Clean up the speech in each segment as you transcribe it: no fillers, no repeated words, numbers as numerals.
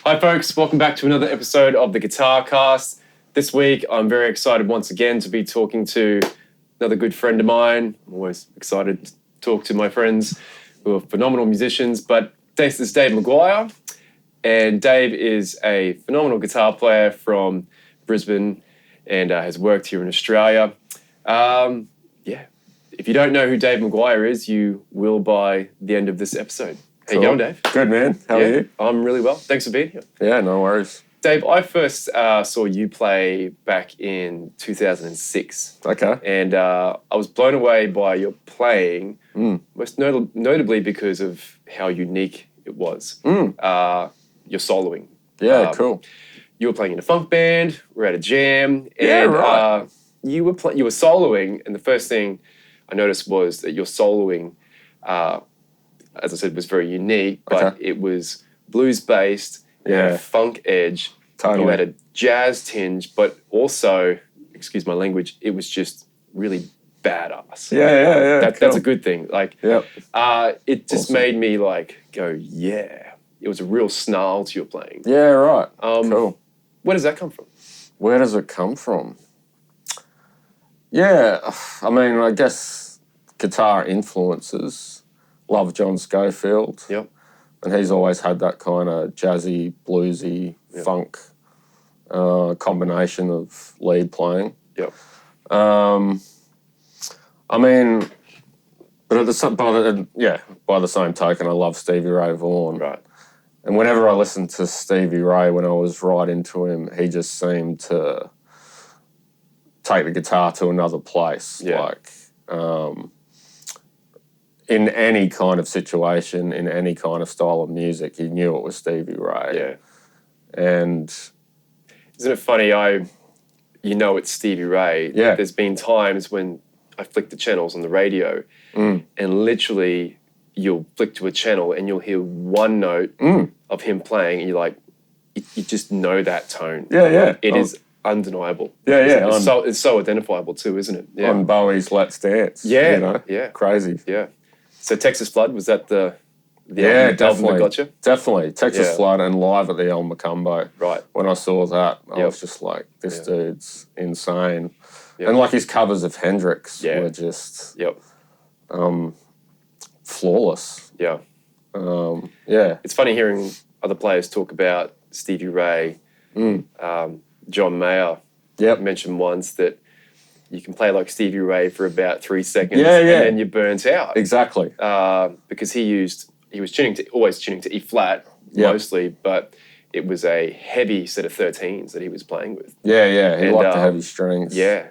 Hi folks, welcome back to another episode of the Guitar Cast. This week I'm very excited once again to be talking to another good friend of mine. I'm always excited to talk to my friends who are phenomenal musicians, but this is Dave McGuire, and Dave is a phenomenal guitar player from Brisbane and has worked here in Australia. If you don't know who Dave McGuire is, you will by the end of this episode. How you going, Dave? Good, man. How are you? I'm really well. Thanks for being here. Yeah, no worries. Dave, I first saw you play back in 2006. Okay. And I was blown away by your playing, most notably because of how unique it was. Your soloing. Yeah, cool. You were playing in a funk band, we're at a jam, and Yeah, right. You were soloing, and the first thing I noticed was that your soloing, as I said, was very unique, but it was blues-based, you had a funk edge, Totally. you had a jazz tinge, but also, excuse my language, it was just really badass. Yeah. That's a good thing. Like, Yep. it just made me like go, yeah. It was a real snarl to your playing. Yeah, right. Cool. Where does that come from? Where does it come from? Yeah, I mean, I guess guitar influences. Love John Schofield. Yep. And he's always had that kind of jazzy, bluesy, funk combination of lead playing. Yep. I mean, but by the same token, I love Stevie Ray Vaughan. Right. And whenever I listened to Stevie Ray, when I was right into him, he just seemed to take the guitar to another place. Yeah. Like, in any kind of situation, in any kind of style of music, you knew it was Stevie Ray. Yeah. And isn't it funny? It's Stevie Ray. Yeah. There's been times when I flick the channels on the radio, and literally you'll flick to a channel and you'll hear one note of him playing, and you're like, you just know that tone. Yeah. It is undeniable. Yeah. It's so identifiable too, isn't it? Yeah. On Bowie's Let's Dance. Yeah. You know? Yeah. Crazy. Yeah. So Texas Flood, was that the Yeah, album definitely. that got you? Definitely. Texas Yeah. Flood and live at the El Macumbo. Right. When I saw that, I Yep. was just like, this dude's insane. Yep. And like his covers of Hendrix Yeah. were just Yep. flawless. Yeah. Yeah. It's funny hearing other players talk about Stevie Ray. John Mayer mentioned once that you can play like Stevie Ray for about 3 seconds and then you're burnt out. Exactly. Because he was always tuning to E flat mostly, but it was a heavy set of 13s that he was playing with. Yeah. He liked the heavy strings. Yeah.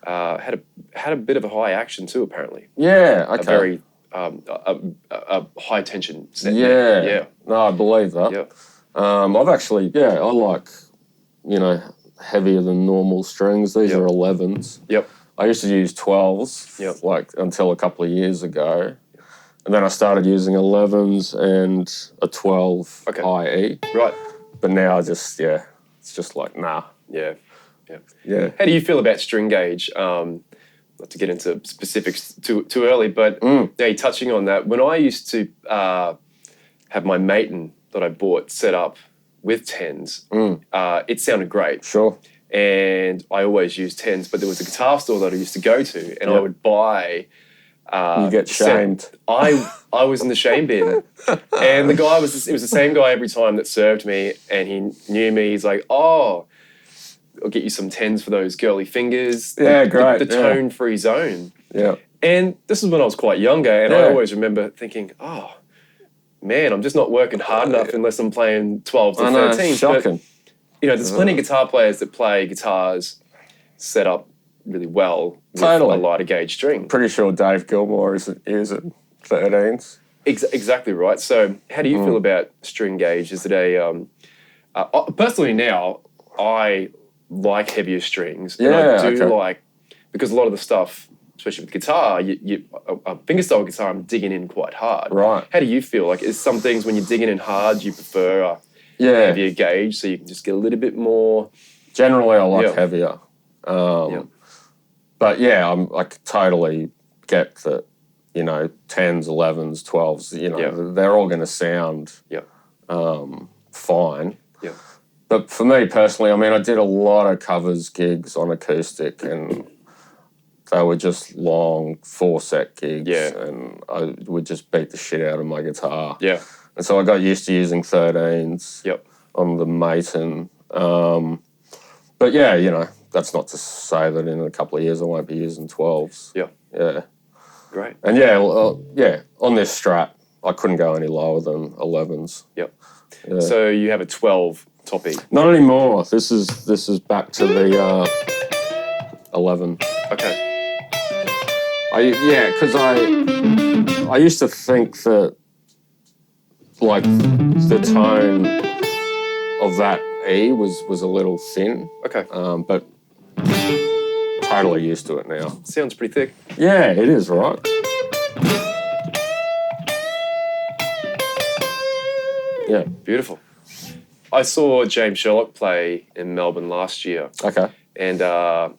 Had a bit of a high action too, apparently. Yeah, okay. A very a high tension set. Yeah. No, I believe that. Yeah. I've actually, I like, heavier than normal strings. These are 11s. Yep. I used to use 12s, like until a couple of years ago. And then I started using 11s and a 12 high E. Right. But now it's just like, nah. Yeah. Yeah. How do you feel about string gauge? Not to get into specifics too early, but touching on that, when I used to have my Maton that I bought set up with 10s, it sounded great. Sure. And I always used 10s, but there was a guitar store that I used to go to, and I would buy. You get shamed. I was in the shame bin, and the guy it was the same guy every time that served me, and he knew me. He's like, "Oh, I'll get you some 10s for those girly fingers." Yeah, great. The tone-free zone. Yeah. And this is when I was quite younger, and I always remember thinking, "Oh, man, I'm just not working hard enough unless I'm playing 12s or 13s." Shocking. But, there's plenty of guitar players that play guitars set up really well with a lighter gauge string. Pretty sure Dave Gilmore is at 13s. Exactly right. So how do you feel about string gauge? Is it a... personally now, I like heavier strings. And I do like... Because a lot of the stuff, especially with guitar, a fingerstyle guitar, I'm digging in quite hard. Right. How do you feel? Like, is some things when you're digging in hard, you prefer a heavier gauge so you can just get a little bit more... Generally, I like heavier. But I totally get that, 10s, 11s, 12s, they're all going to sound fine. But for me personally, I mean, I did a lot of covers gigs on acoustic, and they were just long 4-set gigs, and I would just beat the shit out of my guitar. Yeah. And so I got used to using 13s on the Maton. But yeah, you know, that's not to say that in a couple of years I won't be using 12s. Yeah. Yeah. Great. And yeah, on this Strat, I couldn't go any lower than 11s. Yep. Yeah. So you have a 12 toppy. Not anymore. This is back to the 11. Okay. Because I used to think that like the tone of that E was a little thin. Okay. But totally used to it now. Sounds pretty thick. Yeah, it is, right? Yeah. Beautiful. I saw James Sherlock play in Melbourne last year. Okay. And I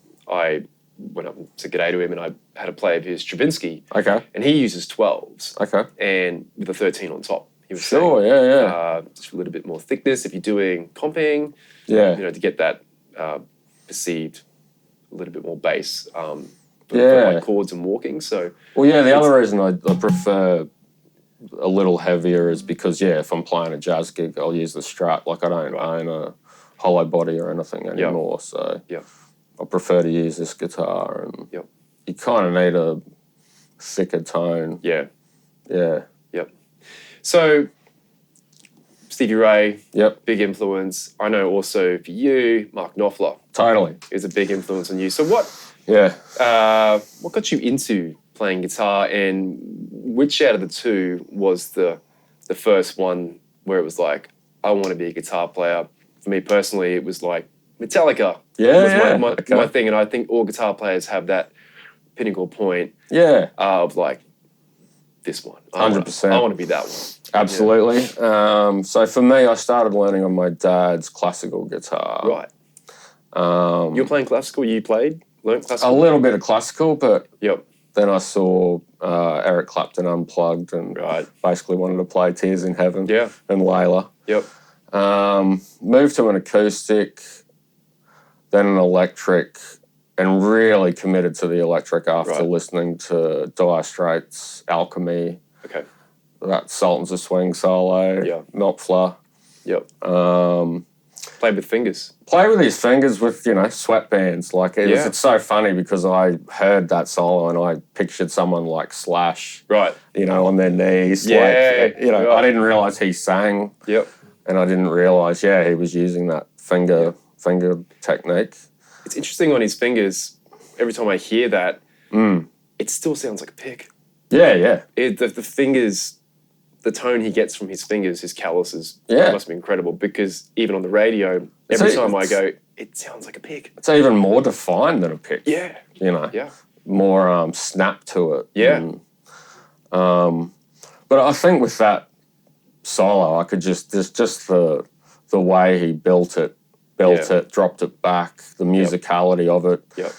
went up and said g'day to him, and I had a play of his Stravinsky. Okay. And he uses 12s. Okay. And with a 13 on top. He was sure, saying, just a little bit more thickness if you're doing comping. Yeah. You know, to get that perceived a little bit more bass. For like chords and walking. So. Well, yeah. The other reason I prefer a little heavier is because if I'm playing a jazz gig, I'll use the Strat. Like I don't own a hollow body or anything anymore, so I prefer to use this guitar. And you kind of need a thicker tone. Yeah. Yeah. Yep. So Stevie Ray, big influence. I know also for you, Mark Knopfler. Totally. Is a big influence on you. So what got you into playing guitar, and which out of the two was the first one where it was like, I want to be a guitar player? For me personally, it was like Metallica was my thing, and I think all guitar players have that pinnacle point of like, this one. 100%. I want to be that one. Absolutely. Yeah. So for me, I started learning on my dad's classical guitar. Right. You're playing classical? Learned classical? A little bit of classical, but then I saw Eric Clapton Unplugged and basically wanted to play Tears in Heaven and Layla. Yep. Moved to an acoustic, then an electric, and really committed to the electric after listening to Dire Straits' Alchemy. Okay. That Sultans of Swing solo, Knopfler. Yep. Played with fingers. Play with his fingers with, sweatbands. Like, it's so funny because I heard that solo and I pictured someone like Slash, on their knees. I didn't realise he sang. Yep. And I didn't realise, he was using that finger technique. It's interesting on his fingers. Every time I hear that, it still sounds like a pick. Yeah. The fingers, the tone he gets from his fingers, his calluses, must be incredible, because even on the radio, every time I go, it sounds like a pick. It's even more defined than a pick. Yeah. Yeah. More snap to it. Yeah. But I think with that solo, I could there's just the way he built it, dropped it back, the musicality of it. Yep.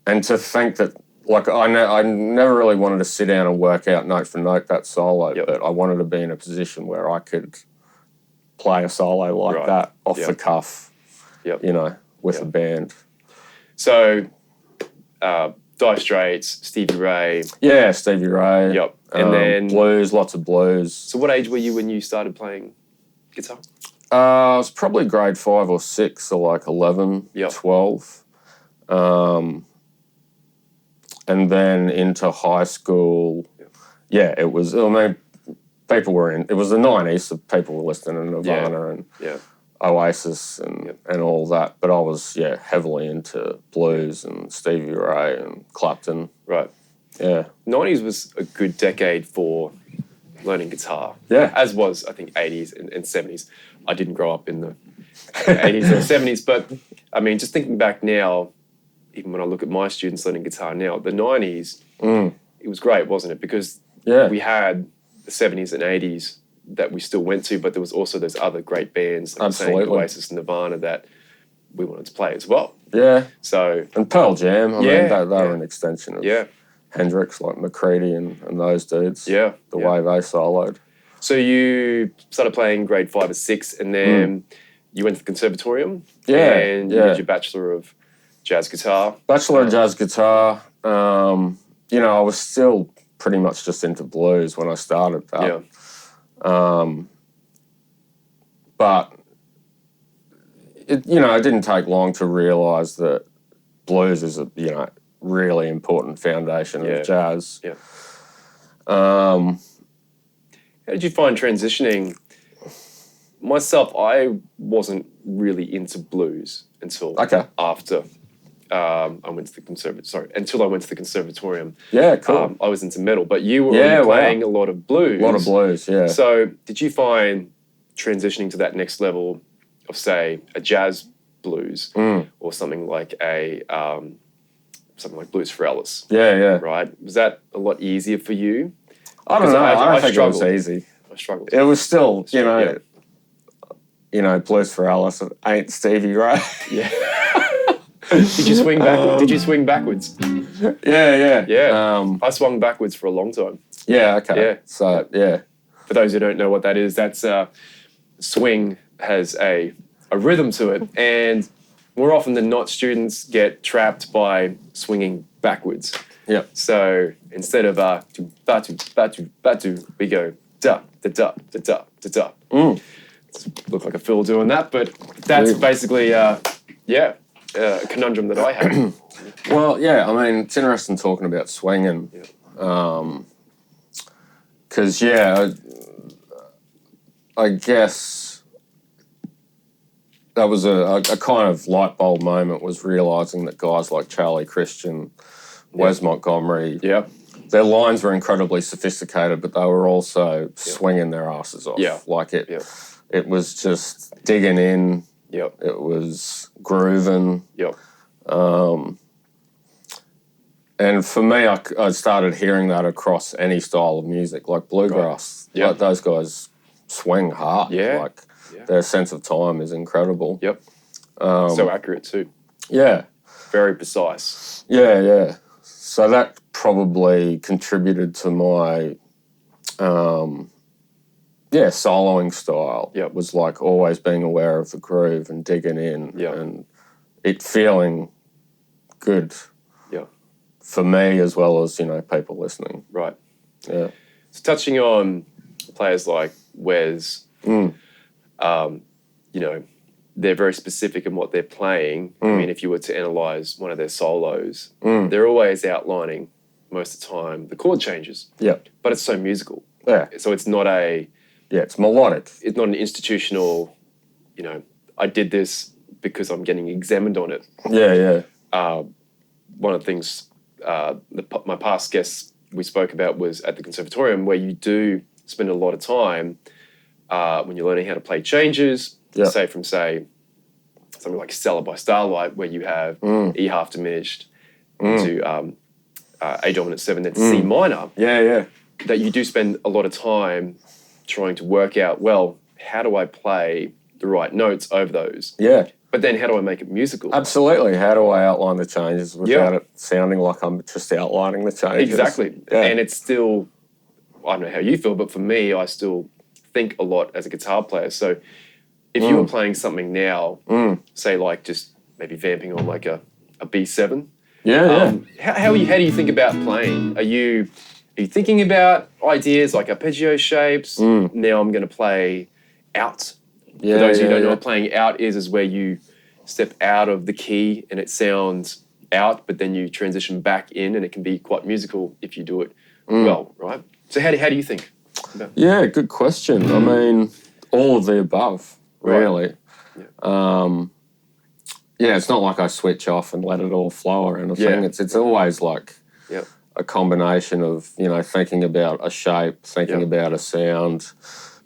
And to think that, like, I never really wanted to sit down and work out note for note that solo, but I wanted to be in a position where I could play a solo like that off the cuff, with a band. So, Dire Straits, Stevie Ray. Yeah, Stevie Ray. Yep. And then blues, lots of blues. So what age were you when you started playing guitar? I was probably grade 5 or 6, so like 11, 12. And then into high school, it was, people were it was the 90s, so people were listening to Nirvana and Oasis and all that. But I was, heavily into blues and Stevie Ray and Clapton. Right. Yeah. 90s was a good decade for learning guitar. Yeah. As was, I think, 80s and 70s. I didn't grow up in the 80s or 70s, but, I mean, just thinking back now, even when I look at my students learning guitar now, the 90s, it was great, wasn't it? Because we had the 70s and 80s that we still went to, but there was also those other great bands, like saying Oasis and Nirvana, that we wanted to play as well. Yeah. So and Pearl Jam, I mean, they were an extension of Hendrix, like McGuire and those dudes. Yeah. The way they soloed. So you started playing grade 5 or 6, and then you went to the conservatorium. Yeah, And you did your Bachelor of Jazz Guitar. Bachelor of Jazz Guitar. You know, I was still pretty much just into blues when I started that. Yeah. But, it didn't take long to realise that blues is a, really important foundation of jazz. Yeah. How did you find transitioning? Myself, I wasn't really into blues until after I went to the until I went to the conservatorium. Yeah, cool. I was into metal, but you were already playing a lot of blues. A lot of blues, yeah. So did you find transitioning to that next level of, say, a jazz blues or something like something like Blues for Alice? Yeah. Right? Was that a lot easier for you? I don't know. I don't think struggled. It was easy. I struggled. It was still, Blues for Alice ain't Stevie Ray. Yeah. Did you swing backwards? Did you swing backwards? Yeah. I swung backwards for a long time. Yeah, okay. Yeah. So, yeah. For those who don't know what that is, that's swing has a rhythm to it, and more often than not, students get trapped by swinging backwards. Yep. So instead of batu, we go da da da da da da da. Look like a fool doing that, but that's basically a conundrum that I have. Well, yeah, I mean, it's interesting talking about swinging. Because, I guess that was a kind of light bulb moment, was realising that guys like Charlie Christian, Wes Montgomery, their lines were incredibly sophisticated, but they were also swinging their asses off. Yeah. Like it was just digging in. Yep. It was grooving. Yep. And for me, I started hearing that across any style of music, like bluegrass. Right. Yep. Like those guys swing hard. Yeah. Like their sense of time is incredible. Yep. So accurate too. Yeah. Very precise. Yeah. So that probably contributed to my, soloing style. Yep. Was like always being aware of the groove and digging in and it feeling good. Yeah. For me as well as, people listening. Right. Yeah. So touching on players like Wes, they're very specific in what they're playing. I mean, if you were to analyse one of their solos, they're always outlining most of the time the chord changes. Yeah. But it's so musical. Yeah. So it's not it's melodic. It's not an institutional, I did this because I'm getting examined on it. Yeah. One of the things my past guests we spoke about was at the conservatorium, where you do spend a lot of time when you're learning how to play changes, say something like Stella by Starlight, where you have E half diminished to A dominant 7, then C minor. Yeah. That you do spend a lot of time trying to work out, well, how do I play the right notes over those? Yeah. But then how do I make it musical? Absolutely. How do I outline the changes without it sounding like I'm just outlining the changes? Exactly. Yeah. And it's still, I don't know how you feel, but for me, I still think a lot as a guitar player. So if you were playing something now, say like just maybe vamping on like a B7. How do you think about playing? Are you thinking about ideas like arpeggio shapes? Now I'm going to play out. For those who don't know what playing out is where you step out of the key and it sounds out, but then you transition back in, and it can be quite musical if you do it well, right? So how do you think? Yeah, good question. I mean, all of the above, really. Right. Yeah, it's not like I switch off and let it all flow or anything. Yeah. It's always like a combination of, thinking about a shape, thinking about a sound.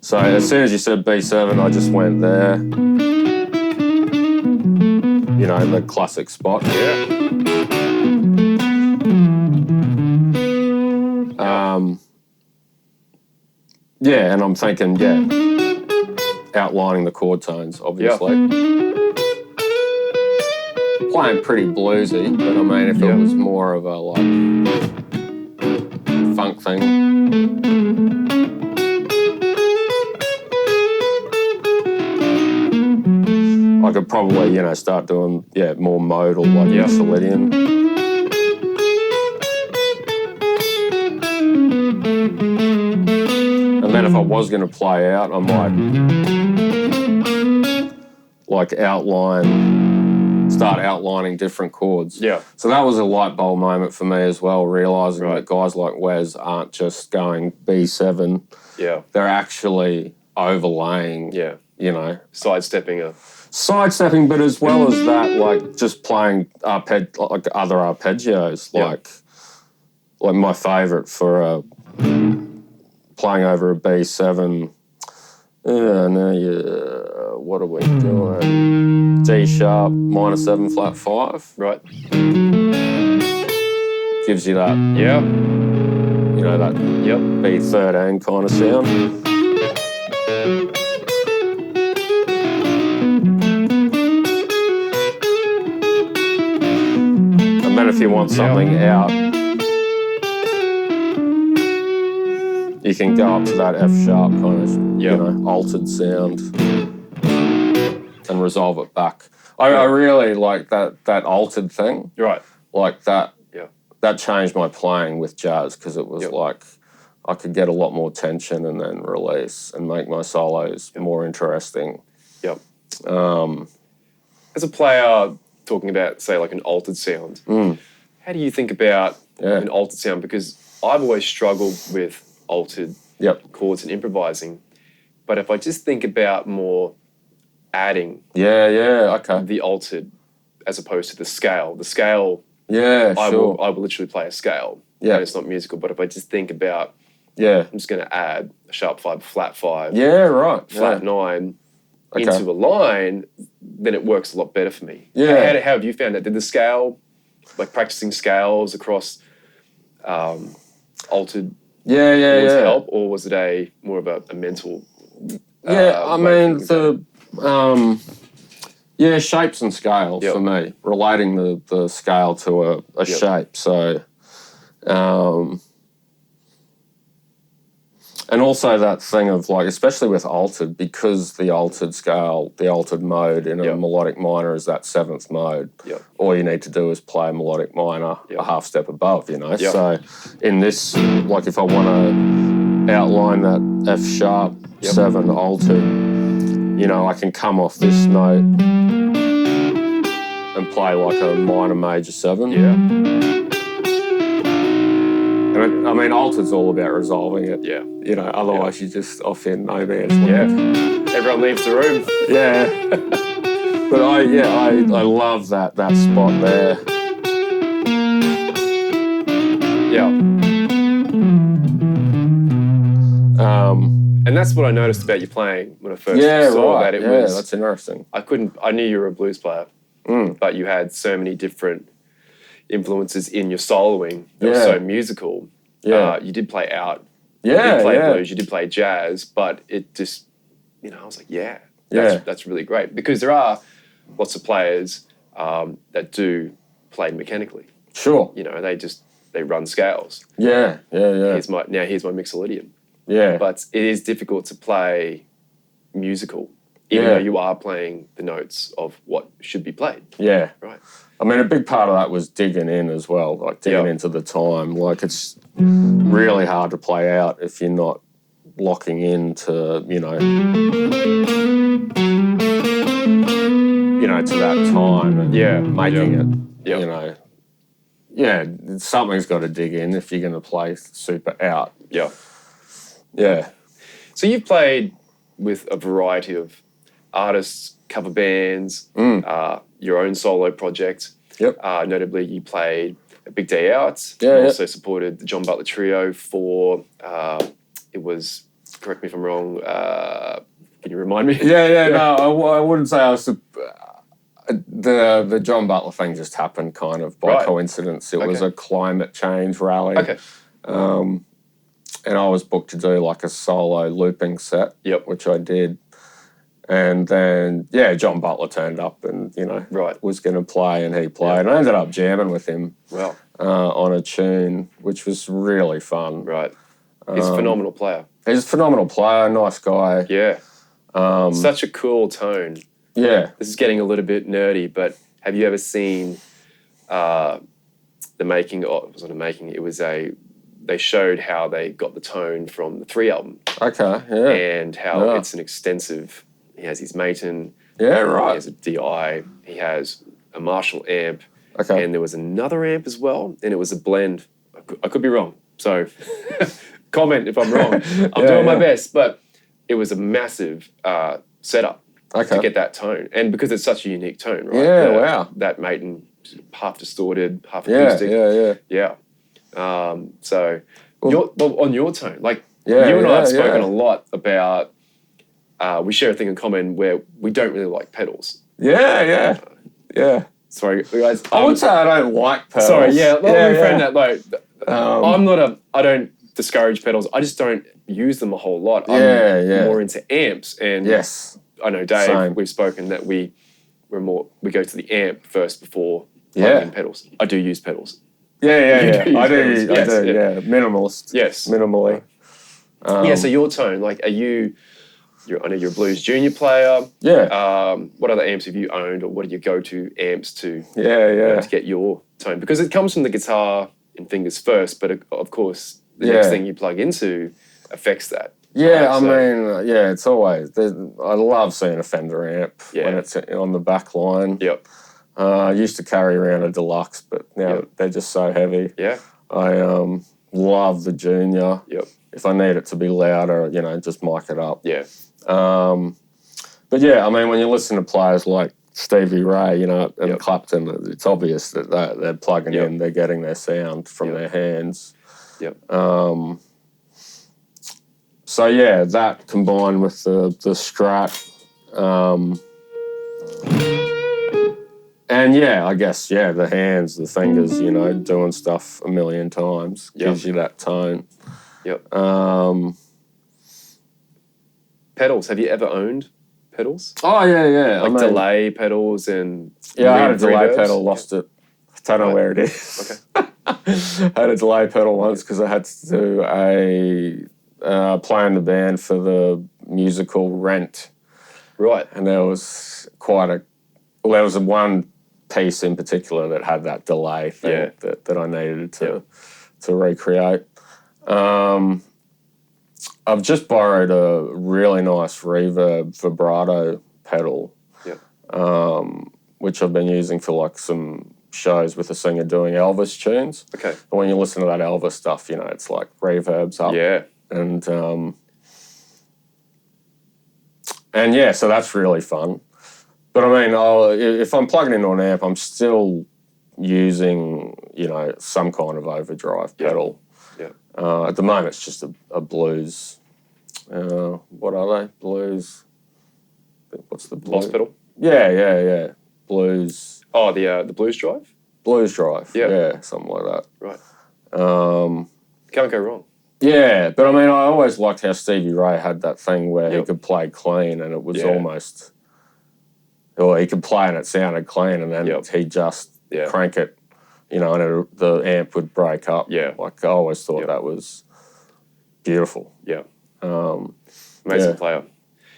So as soon as you said B7, I just went there. In the classic spot. And I'm thinking, outlining the chord tones, obviously. Playing pretty bluesy, but I mean, if it was more of a funk thing. I could probably, start doing, more modal, like Mixolydian. And then if I was going to play out, I might, start outlining different chords. Yeah. So that was a light bulb moment for me as well, realising that guys like Wes aren't just going B7. Yeah. They're actually overlaying, sidestepping, but as well as that, like just playing other arpeggios, like my favourite for playing over a B7. What are we doing? D sharp, minor 7 flat 5. Right. Gives you that. Yeah. That B13 kind of sound. And then if you want something out, you can go up to that F sharp kind of, altered sound and resolve it back. I really like that altered thing. Right. Like that. Yeah. That changed my playing with jazz because it was like I could get a lot more tension and then release and make my solos more interesting. Yep. As a player, talking about, say, like an altered sound, how do you think about an altered sound? Because I've always struggled with altered chords and improvising. But if I just think about more adding the altered as opposed to the scale. The scale, I will literally play a scale. Yeah. And it's not musical. But if I just think about, I'm just going to add a sharp 5, flat 5, flat 9 into a line, then it works a lot better for me. Yeah. How have you found that? Did the scale, like practicing scales across altered help, or was it more of a mental? Shapes and scales for me, relating the scale to a shape. So, and also that thing of like, especially with altered, because the altered scale, the altered mode in a melodic minor is that 7th mode. All you need to do is play a melodic minor a half step above, So in this, like if I want to outline that F sharp 7 altered, I can come off this note and play like a minor major 7. Yeah. And I mean, altered's all about resolving it. Yeah. Otherwise you just off in no man's land. Everyone leaves the room. Yeah. But I love that spot there. Yeah. And that's what I noticed about you playing when I first saw that. It was, that's interesting. I knew you were a blues player, but you had so many different influences in your soloing that were so musical. You did play out. You did play blues, you did play jazz, but it just, I was like, that's really great. Because there are lots of players that do play mechanically. Sure. They run scales. Yeah. Here's my Mixolydian. Yeah. But it is difficult to play musical, even though you are playing the notes of what should be played. Yeah. Right. I mean, a big part of that was digging in as well, like digging into the time. Like it's really hard to play out if you're not locking into, to that time and making it, something's got to dig in if you're going to play super out. Yeah. Yeah. So you've played with a variety of artists, cover bands, your own solo project. Yep. Notably, you played A Big Day Out. Yeah, you also supported the John Butler Trio for, it was, correct me if I'm wrong, can you remind me? No, I wouldn't say I was... The John Butler thing just happened kind of by coincidence. It was a climate change rally. Okay. And I was booked to do like a solo looping set, which I did. And then, John Butler turned up and, was going to play and he played. And I ended up jamming with him on a tune, which was really fun. Right. He's a phenomenal player. He's a phenomenal player, nice guy. Yeah. Such a cool tone. Yeah. This is getting a little bit nerdy, but have you ever seen the making of, it wasn't a making, it was they showed how they got the tone from the 3 album. Okay, yeah. And how it's an extensive, he has his Maton. Yeah, right. He has a DI. He has a Marshall amp. Okay. And there was another amp as well, and it was a blend. I could be wrong, so comment if I'm wrong. I'm doing my best, but it was a massive setup to get that tone. And because it's such a unique tone, right? Yeah, wow. That Maton, half distorted, half acoustic. Yeah. So, on your tone, like you and I have spoken a lot about, we share a thing in common where we don't really like pedals. Yeah. Sorry, guys. I would say I don't like pedals. Sorry, let me reframe that. Like, I don't discourage pedals. I just don't use them a whole lot. I'm more into amps. And I know, Dave, we've spoken that we go to the amp first before plugging in pedals. I do use pedals. Yeah. I do. Minimalist. Yes. Minimally. So your tone, like, I know you're a blues junior player. Yeah. What other amps have you owned, or what are your go-to amps to to get your tone? Because it comes from the guitar and fingers first, but of course the next thing you plug into affects that. Yeah, right? I mean, it's always. I love seeing a Fender amp when it's on the back line. Yep. I used to carry around a deluxe, but now they're just so heavy. Yeah. I love the junior. Yep. If I need it to be louder, just mic it up. Yeah. But I mean, when you listen to players like Stevie Ray, and Clapton, it's obvious that they're plugging in, they're getting their sound from their hands. Yep. So that combined with the Strat, and I guess the hands, the fingers, doing stuff a million times gives you that tone. Yep. Pedals. Have you ever owned pedals? Oh yeah. Like delay pedals and I had a delay pedal, lost it. I don't know where it is. Okay. I had a delay pedal once because I had to do play in the band for the musical Rent. Right. And there was there was one piece in particular that had that delay thing that I needed to recreate. I've just borrowed a really nice reverb vibrato pedal, which I've been using for like some shows with a singer doing Elvis tunes. Okay. And when you listen to that Elvis stuff, it's like reverbs up. Yeah. And so that's really fun. But I mean, if I'm plugging into an amp, I'm still using, some kind of overdrive pedal. Yeah. At the moment, it's just a blues. What are they? Blues. What's the blues? Lost pedal? Yeah. Blues. Oh, the blues drive? Blues drive. Yeah. Yeah, something like that. Right. Can't go wrong. Yeah, but I mean, I always liked how Stevie Ray had that thing where he could play clean and it was almost... Or he could play and it sounded clean, and then he'd just crank it, and the amp would break up. Yeah. Like, I always thought that was beautiful. Yeah. Amazing player.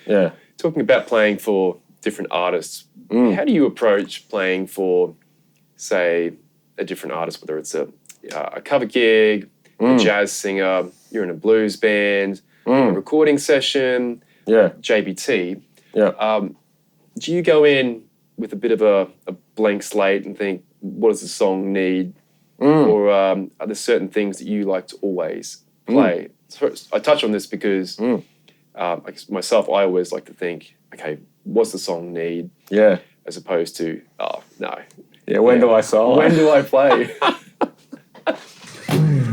Yeah. Talking about playing for different artists, how do you approach playing for, say, a different artist, whether it's a cover gig, a jazz singer, you're in a blues band, a recording session, JBT? Yeah. Do you go in with a bit of a blank slate and think, what does the song need? Or are there certain things that you like to always play? So I touch on this because I guess myself, I always like to think, okay, what's the song need? Yeah. As opposed to, oh, no. Yeah, when do I solo? When do I play?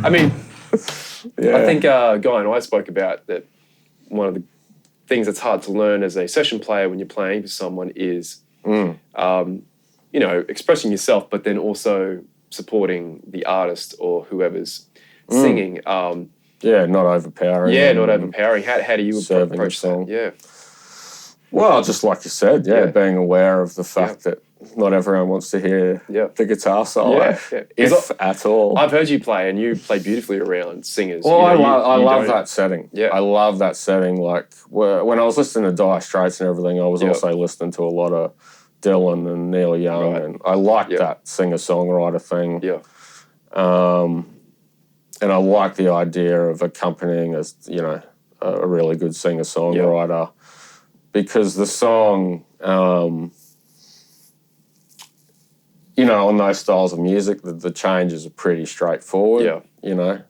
I mean, I think Guy and I spoke about that one of the things that's hard to learn as a session player when you're playing for someone is, expressing yourself, but then also supporting the artist or whoever's singing. Not overpowering. Yeah, not overpowering. How do you serving approach the song? that? Well, just like you said, being aware of the fact that not everyone wants to hear the guitar solo, if at all. I've heard you play, and you play beautifully around singers. Well, I love that setting. Yeah. I love that setting. Like, when I was listening to Dire Straits and everything, I was also listening to a lot of Dylan and Neil Young, and I like that singer-songwriter thing. Yeah. And I like the idea of accompanying a really good singer-songwriter because the song, on those styles of music, the changes are pretty straightforward. Yeah.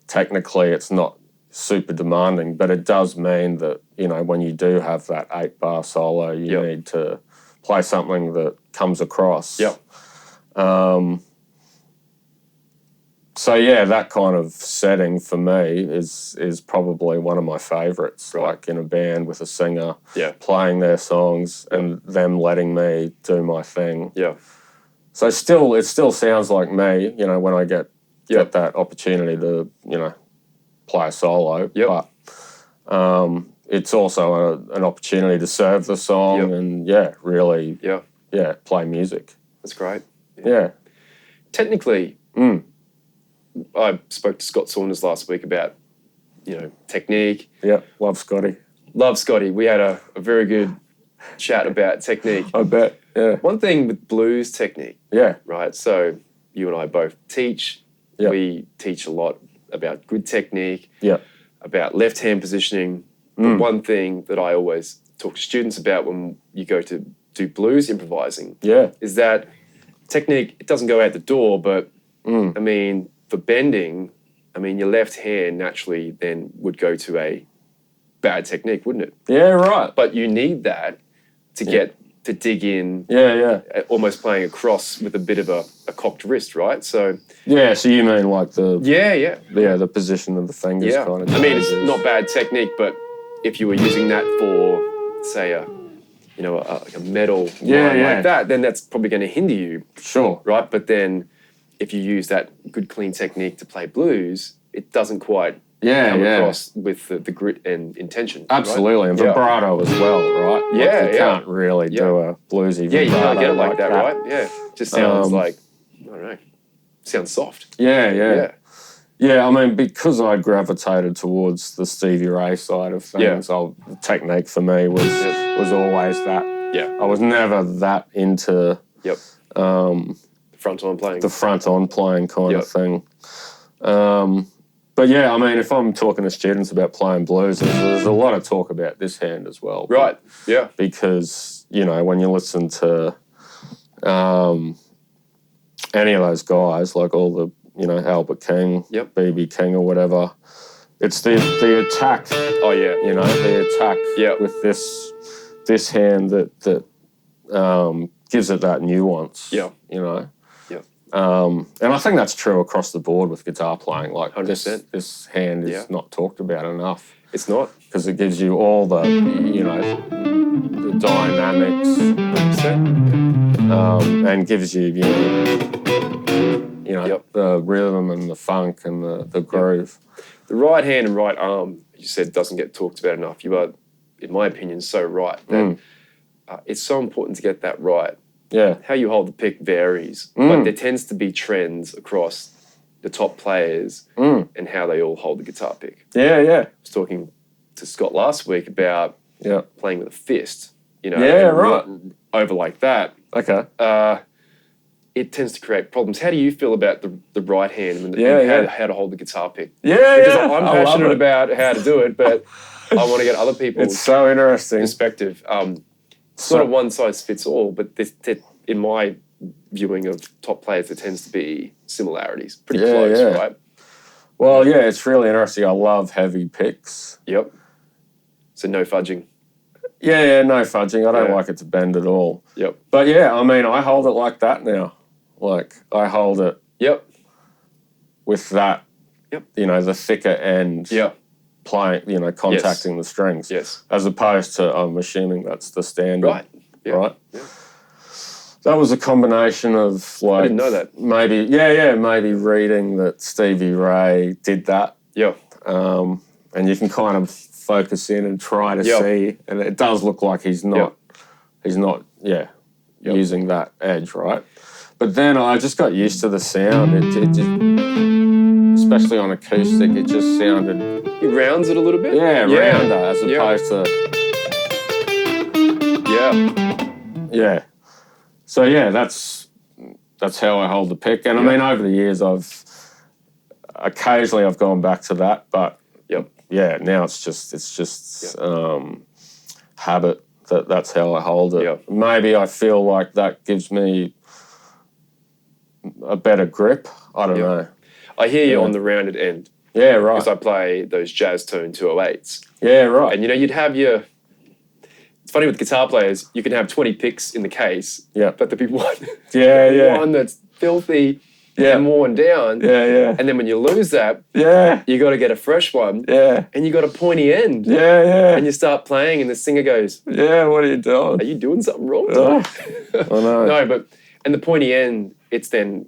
Technically it's not super demanding, but it does mean that, when you do have that 8-bar solo, you need to play something that comes across. Yeah. So that kind of setting for me is probably one of my favourites. Right. Like in a band with a singer playing their songs and them letting me do my thing. Yeah. So it still sounds like me, when I get that opportunity to, play a solo. Yep. But it's also an opportunity to serve the song and really play music. That's great. Yeah. Technically, I spoke to Scott Saunders last week about, technique. Yeah, love Scotty. Love Scotty. We had a very good chat about technique. I bet, yeah. One thing with blues technique. Yeah. Right, so you and I both teach. Yep. We teach a lot about good technique, about left-hand positioning. But one thing that I always talk to students about when you go to do blues improvising is that technique, it doesn't go out the door, but, I mean, for bending, your left hand naturally then would go to a bad technique, wouldn't it? Yeah, right. But you need that to get to dig in. Almost playing across with a bit of a cocked wrist, right? So so you mean like the the position of the fingers kind of. I mean, it's not bad technique, but if you were using that for, say, a metal line like that, then that's probably going to hinder you. Sure. Right, but then if you use that good, clean technique to play blues, it doesn't quite come across with the grit and intention. Absolutely, right? and vibrato as well, right? Yeah, you can't really do a bluesy vibrato. Yeah, you can't get it like that, right? Yeah, just sounds like, I don't know, sounds soft. Yeah, I mean, because I gravitated towards the Stevie Ray side of things, the technique for me was always that. Yeah. I was never that into front-on playing. The front-on playing kind of thing. But I mean, if I'm talking to students about playing blues, there's a lot of talk about this hand as well. Right, yeah. Because, when you listen to any of those guys, like all the, Albert King, B.B. King or whatever, it's the attack. Oh, yeah. The attack with this hand that gives it that nuance. Yeah. And I think that's true across the board with guitar playing. Like 100%. This hand is not talked about enough. It's not. Because it gives you all the, the dynamics. 100%. And gives you, the rhythm and the funk and the groove. The right hand and right arm, you said, doesn't get talked about enough. You are, in my opinion, so right that it's so important to get that right. Yeah. How you hold the pick varies, but there tends to be trends across the top players and how they all hold the guitar pick. Yeah. I was talking to Scott last week about playing with a fist, right. Over like that. Okay. It tends to create problems. How do you feel about the right hand and how to hold the guitar pick? Because I'm passionate about how to do it, but I want to get other people's it's so interesting perspective. It's not a one-size-fits-all, but in my viewing of top players, there tends to be similarities. Pretty close, right? Well, it's really interesting. I love heavy picks. Yep. So no fudging. Yeah, no fudging. I don't like it to bend at all. Yep. But I mean, I hold it like that now. Like, I hold it with that, the thicker end. Yep. Playing, contacting the strings. Yes. As opposed to, I'm assuming that's the standard. Right. Yeah. Right? Yeah. That was a combination of, like... I didn't know that. Maybe, maybe reading that Stevie Ray did that. Yeah. and you can kind of focus in and try to see, and it does look like he's not using that edge, right? But then I just got used to the sound. It just, especially on acoustic, it just sounded... It rounds it a little bit? Yeah, rounder, as opposed to... Yeah. So, yeah, that's how I hold the pick. And, I mean, over the years, occasionally I've gone back to that, but, now it's just habit. That's how I hold it. Yep. Maybe I feel like that gives me a better grip. I don't know. I hear you on the rounded end. Yeah, right. Because I play those jazz tone 208s. Yeah, right. And, you'd have your... It's funny with guitar players, you can have 20 picks in the case, but there'll be one, one that's filthy and worn down. Yeah, yeah. And then when you lose that, you got to get a fresh one. Yeah. And you got a pointy end. Yeah, yeah. And you start playing and the singer goes, yeah, what are you doing? Are you doing something wrong? I know. No, and the pointy end, it's then,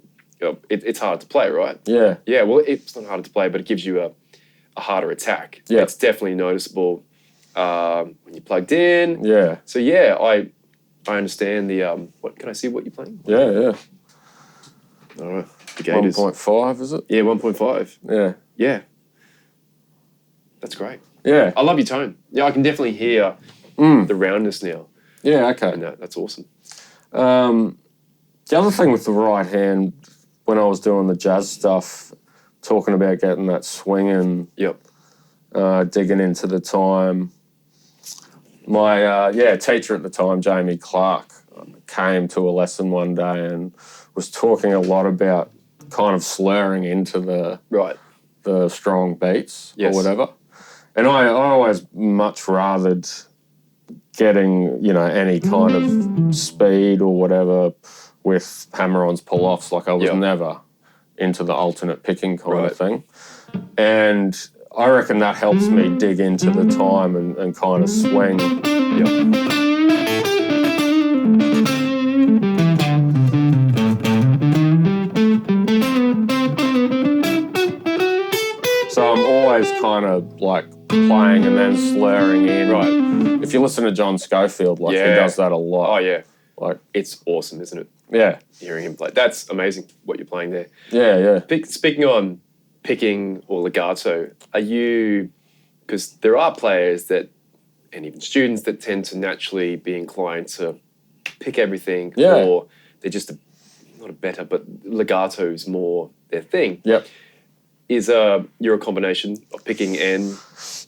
it's hard to play, right? Yeah. Yeah, well, it's not harder to play, but it gives you a harder attack. Yeah. It's definitely noticeable when you're plugged in. Yeah. So, I understand the, what, can I see what you're playing? Yeah, yeah. All right. The Gators. 1.5, is it? Yeah, 1.5. Yeah. Yeah. That's great. Yeah. I love your tone. Yeah, I can definitely hear the roundness now. Yeah, okay. And that's awesome. The other thing with the right hand, when I was doing the jazz stuff, talking about getting that swinging, digging into the time, my teacher at the time, Jamie Clark, came to a lesson one day and was talking a lot about kind of slurring into the strong beats or whatever. And I always much rathered getting, any kind of speed or whatever with hammer-ons, pull-offs. Like I was never into the alternate picking kind of thing. And I reckon that helps me dig into the time and kind of swing. So I'm always kind of like playing and then slurring in. Right. If you listen to John Schofield, he does that a lot. Oh, yeah. Like, it's awesome, isn't it? Yeah. Hearing him play. That's amazing what you're playing there. Yeah, yeah. Speaking on picking or legato, because there are players that, and even students that tend to naturally be inclined to pick everything, or they're just not a better, but legato is more their thing. Yep. You're a combination of picking and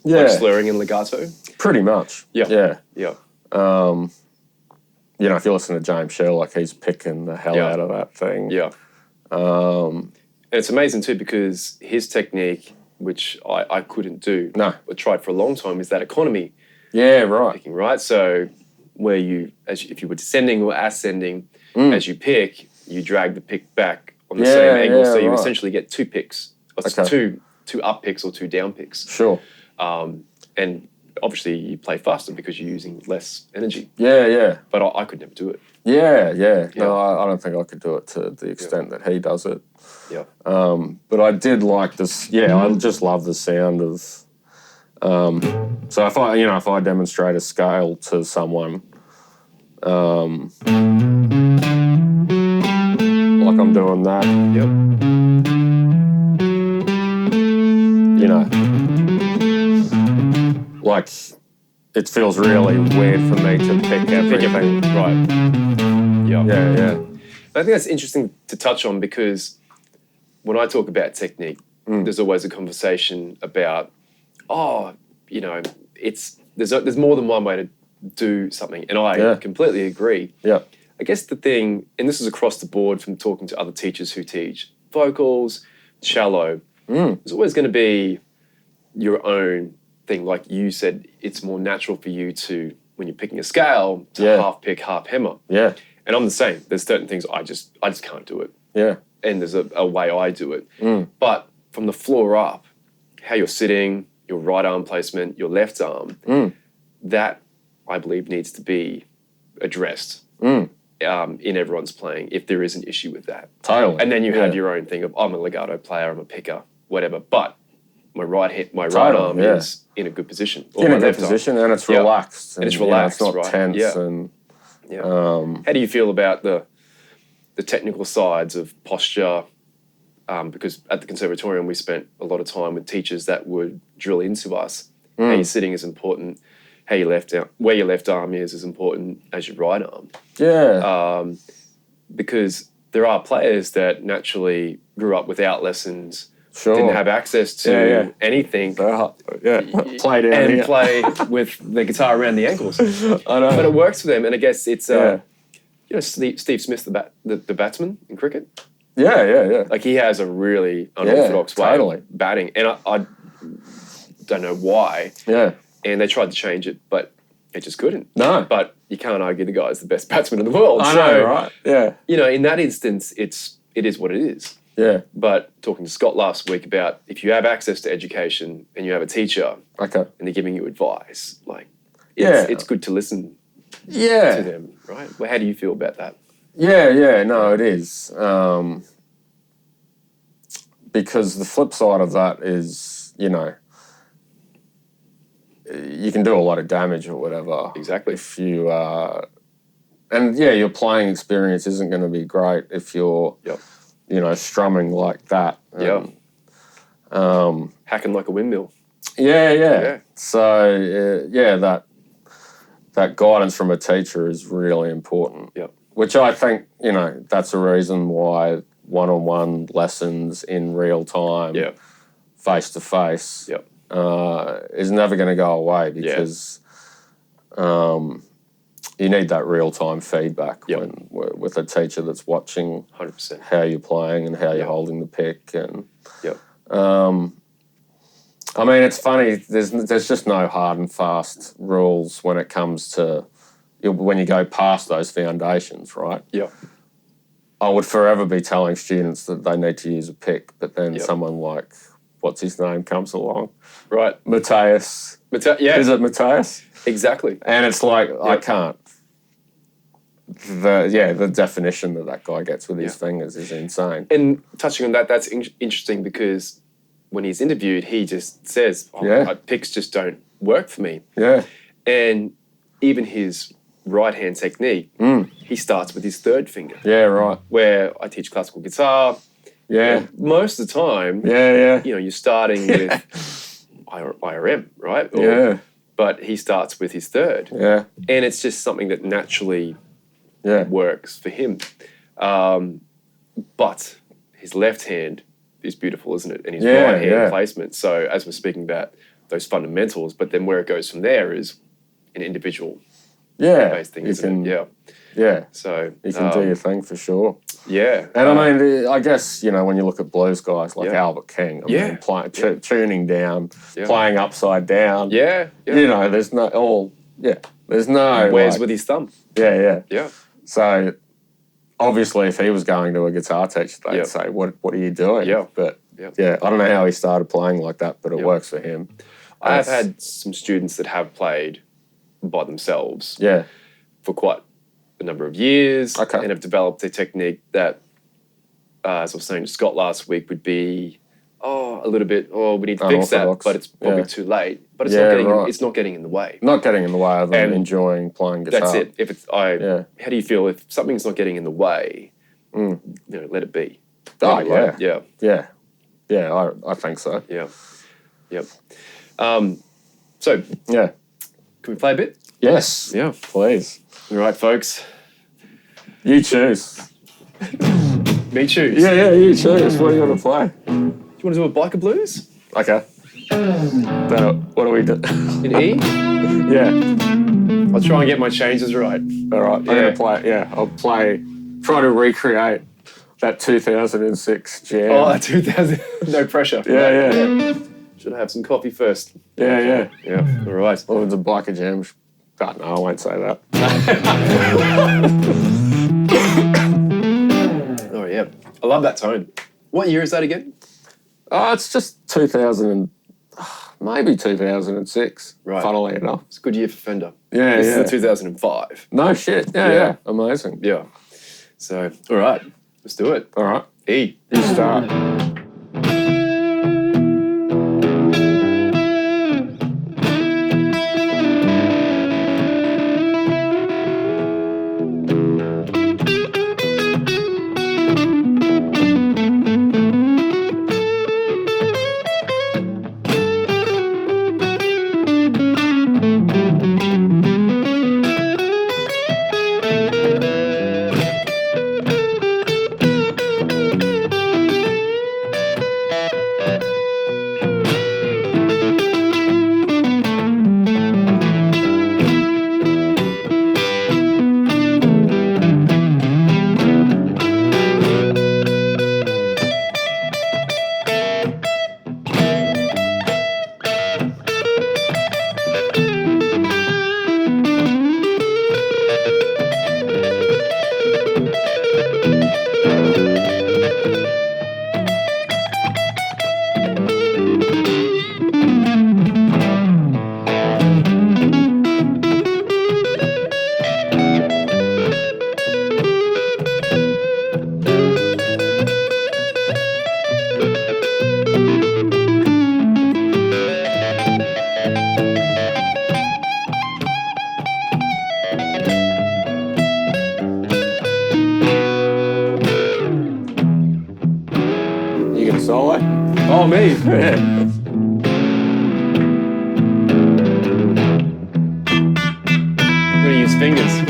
like slurring and legato? Pretty much. Yeah. If you listen to James Sherlock, he's picking the hell out of that thing. Yeah. And it's amazing too because his technique, which I couldn't do, but tried for a long time, is that economy. Yeah, right. Picking, right? So where if you were descending or ascending, as you pick, you drag the pick back on the same angle, so you essentially get two picks. Two up picks or two down picks. Sure. And obviously you play faster because you're using less energy. Yeah, yeah. But I could never do it. Yeah, yeah. No, I don't think I could do it to the extent that he does it. Yeah. But I did like this. Yeah, I just love the sound of. So if I demonstrate a scale to someone, like I'm doing that. Yep. Like it feels really weird for me to pick everything. Right. Yeah. Yeah, yeah. I think that's interesting to touch on because when I talk about technique, there's always a conversation about, there's more than one way to do something, and I completely agree. Yeah. I guess the thing, and this is across the board from talking to other teachers who teach vocals, cello, there's always going to be your own thing. Like you said, it's more natural for you to, when you're picking a scale, to half pick, half hammer. Yeah. And I'm the same. There's certain things I just can't do it. Yeah. And there's a way I do it. But from the floor up, how you're sitting, your right arm placement, your left arm, that I believe needs to be addressed in everyone's playing if there is an issue with that. Totally. And then you have your own thing of, I'm a legato player, I'm a picker, whatever. But right arm is in a good position. Or in my a good left arm. position, and it's relaxed. And it's relaxed, it's not right? tense. Yeah. And How do you feel about the technical sides of posture? Because at the conservatorium, we spent a lot of time with teachers that would drill into us. How you're sitting is important. Where your left arm is important as your right arm. Yeah. Because there are players that naturally grew up without lessons, Sure. didn't have access to anything, Play down and here. play with the guitar around the ankles. I know. But it works for them, and I guess it's Steve Smith, the batsman in cricket. Yeah. Like he has a really unorthodox way totally. of batting, and I don't know why. Yeah. And they tried to change it, but it just couldn't. No. But you can't argue the guy's the best batsman in the world. I know, right? Yeah. In that instance, it is what it is. Yeah. But talking to Scott last week about if you have access to education and you have a teacher and they're giving you advice, like it's good to listen to them, right? Well, how do you feel about that? Yeah, no, it is. Because the flip side of that is, you can do a lot of damage or whatever. Exactly. If you, your playing experience isn't going to be great if you're, strumming like that. Hacking like a windmill. Yeah. So, that guidance from a teacher is really important. Yep. Which I think, that's a reason why one-on-one lessons in real time, face-to-face, is never going to go away because you need that real-time feedback with a teacher that's watching 100% how you're playing and how you're holding the pick. And it's funny. There's just no hard and fast rules when it comes to when you go past those foundations, right? Yeah. I would forever be telling students that they need to use a pick, but then someone like, what's his name, comes along. Right. Matthias. Is it Matthias? Exactly. And it's like, I can't. The definition that guy gets with his fingers is insane. And touching on that, that's interesting because when he's interviewed, he just says, picks just don't work for me. Yeah. And even his right-hand technique, he starts with his third finger. Yeah, right. Where I teach classical guitar. Yeah. Most of the time, you're starting with IRM, right? But he starts with his third. Yeah. And it's just something that naturally works for him. But his left hand is beautiful, isn't it? And his right hand placement. So as we're speaking about those fundamentals, but then where it goes from there is an individual based thing, isn't it? Yeah. So you can do your thing for sure. Yeah. And I guess, when you look at blues guys like Albert King, tuning down, playing upside down. Yeah. There's no there's no Where's with his thumb? Yeah. Yeah. So obviously if he was going to a guitar teacher, they'd say, What are you doing? Yeah. But I don't know how he started playing like that, but it works for him. I have had some students that have played by themselves for quite a number of years and have developed a technique that, as I was saying to Scott last week, would be a little bit, we need to fix that, but it's probably too late. But it's not getting in the way. Not getting in the way of them enjoying playing guitar. That's it. If it's how do you feel if something's not getting in the way? Let it be. Oh Yeah. I think so. Yeah. Yep. So can we play a bit? Yes. Yeah. Please. All right, folks. You choose. Me choose. Yeah, you choose. What do you want to play? Do you want to do a biker blues? Okay. What do we do? In E? Yeah. I'll try and get my changes right. All right. I'm going to play, I'll try to recreate that 2006 jam. Oh, 2000. No pressure. Yeah. Should I have some coffee first? Yeah. Yeah. All right. What was the biker jam? God, no, I won't say that. Oh, yeah. I love that tone. What year is that again? Oh, it's just maybe 2006, funnily enough. It's a good year for Fender. Yeah, This is the 2005. No shit. Yeah. Amazing. Yeah. So, all right. Let's do it. All right. E. You start. Oh, me. I'm gonna use fingers.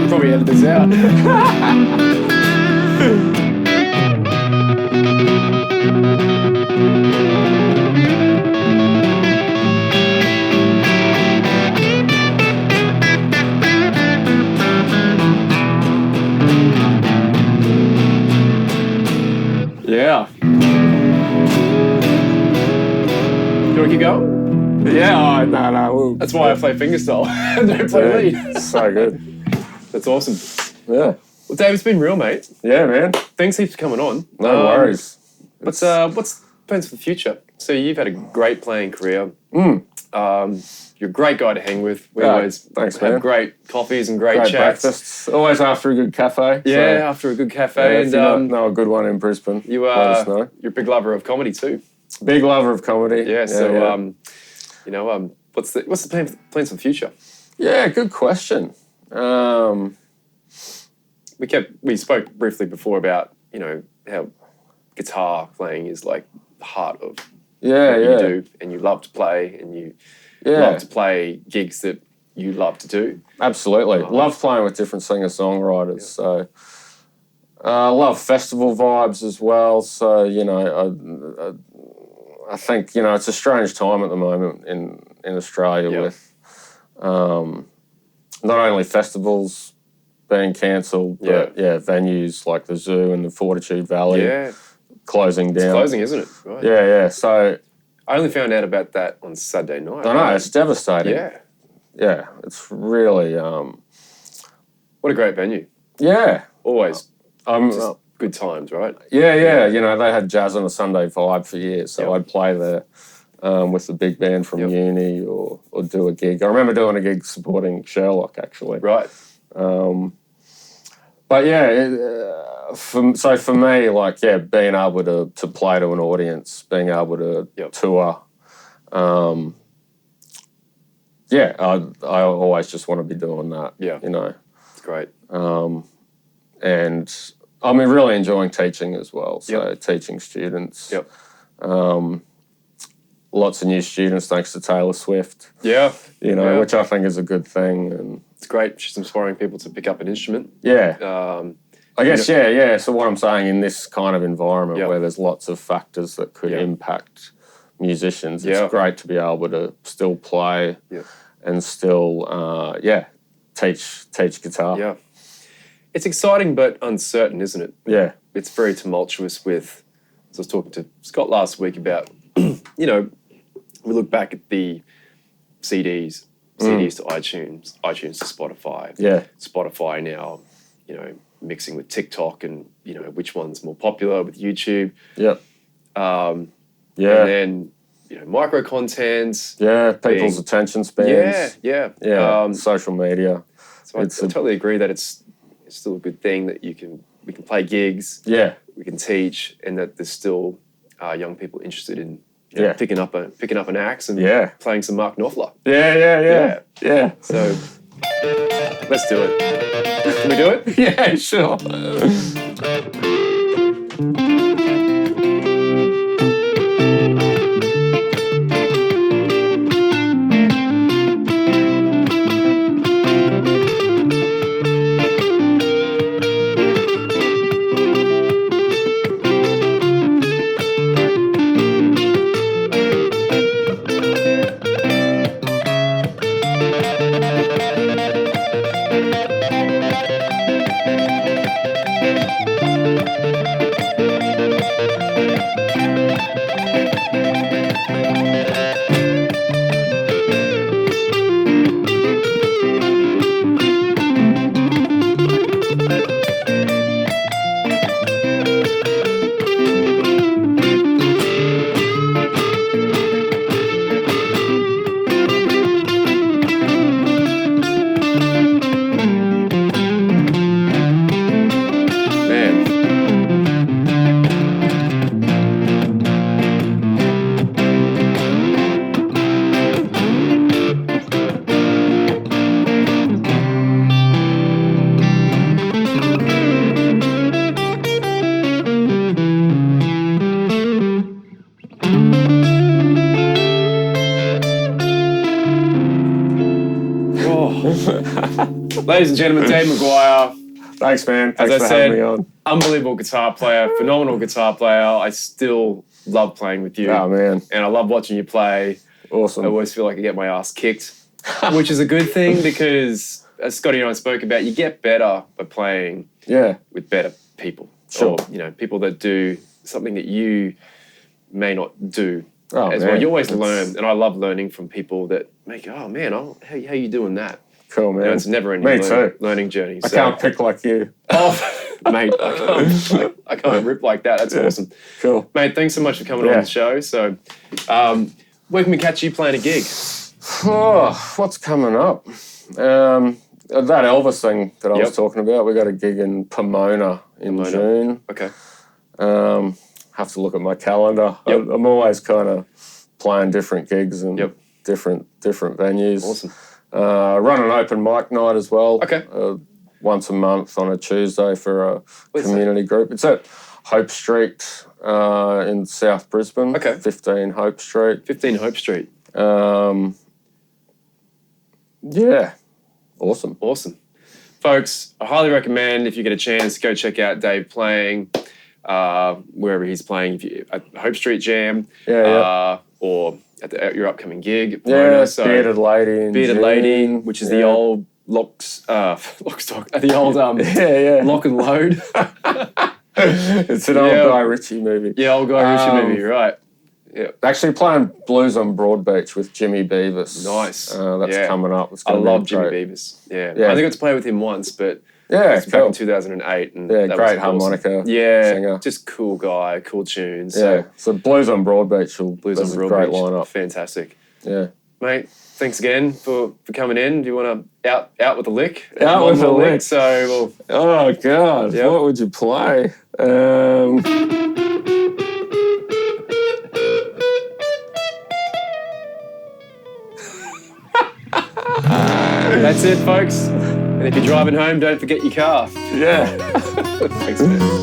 Probably edit this out. Yeah. Do you want to keep going? Yeah, no. That's why I play fingerstyle. I don't play lead. So good. That's awesome. Yeah. Well, Dave, it's been real, mate. Yeah, man. Thanks heaps for coming on. No worries. What's plans for the future? So you've had a great playing career. You're a great guy to hang with. We always thanks, have man. great coffees and great chats. Breakfasts. Always after a good cafe. Yeah, after a good cafe. If you know a good one in Brisbane, you let us know. You're a big lover of comedy too. Big lover of comedy. Yeah. So what's the plans for the future? Yeah, good question. We spoke briefly before about how guitar playing is like the heart of what you do, and you love to play, and you love to play gigs that you love to do. Absolutely. Love playing with different singer-songwriters. So I love festival vibes as well. So, I think, it's a strange time at the moment in Australia with not only festivals being cancelled, but venues like the Zoo and the Fortitude Valley closing down. It's closing, isn't it? Right. Yeah. So I only found out about that on Saturday night. I know, it's devastating. Yeah, it's really what a great venue. Yeah. Always just good times, right? Yeah. They had jazz on a Sunday vibe for years, so I'd play there with the big band from uni or do a gig. I remember doing a gig supporting Sherlock, actually. Right. But for me, being able to play to an audience, being able to tour, I always just want to be doing that. Yeah. It's great. And I'm really enjoying teaching as well. So teaching students. Lots of new students thanks to Taylor Swift. Which I think is a good thing. And it's great. She's inspiring people to pick up an instrument. Yeah. I guess, So what I'm saying, in this kind of environment where there's lots of factors that could impact musicians, it's great to be able to still play and still, teach guitar. Yeah. It's exciting but uncertain, isn't it? Yeah. It's very tumultuous as I was talking to Scott last week about, we look back at the CDs to iTunes, iTunes to Spotify. Yeah. Spotify now, mixing with TikTok and, which one's more popular with YouTube. Yep. And then, micro content. Yeah, people's attention spans. Yeah. Social media. So I totally agree that it's still a good thing that we can play gigs. Yeah. We can teach, and that there's still young people interested in picking up an axe and playing some Mark Knopfler. Yeah. So let's do it. Can we do it? Yeah, sure. Ladies and gentlemen, Dave McGuire. Thanks, man. As Thanks I for having me said, on. unbelievable guitar player, phenomenal guitar player. I still love playing with you. Oh, man. And I love watching you play. Awesome. I always feel like I get my ass kicked, which is a good thing because, as Scotty and I spoke about, you get better by playing with better people. Sure. Or, people that do something that you may not do as man. well. You always learn, and I love learning from people that make, how you doing that? Cool, man. It's never ending learning journey. I can't pick like you. Oh, mate, I can't rip like that. That's awesome. Cool. Mate, thanks so much for coming on the show. So, where can we catch you playing a gig? Oh, what's coming up? That Elvis thing that I was talking about, we got a gig in Pomona in June. Okay. Have to look at my calendar. I'm always kind of playing different gigs and different venues. Awesome. Run an open mic night as well. Okay. Once a month on a Tuesday for a community group. It's at Hope Street in South Brisbane. Okay. 15 Hope Street. 15 Hope Street. Yeah. Awesome. Awesome. Folks, I highly recommend if you get a chance, go check out Dave playing wherever he's playing. If you, at Hope Street Jam or at your upcoming gig. At Pomona. So, Bearded Lady in Bearded June. Lady, which is the old lock stock, the old Lock and Load. It's an old Guy Ritchie movie. Yeah, old Guy Ritchie movie, right. Yeah. Actually playing Blues on Broadbeach with Jimmy Beavis. Nice. That's coming up. It's I love Jimmy Beavis. Yeah. I only got to play with him once, but back in 2008. And that great was harmonica singer. Just cool guy, cool tunes. So Blues on Broadbeach is a great lineup. Fantastic. Yeah. Mate, thanks again for coming in. Do you want to out with a lick? Out with a lick. So, oh, God. What would you play? That's it, folks. And if you're driving home, don't forget your car. Yeah. Thanks, man.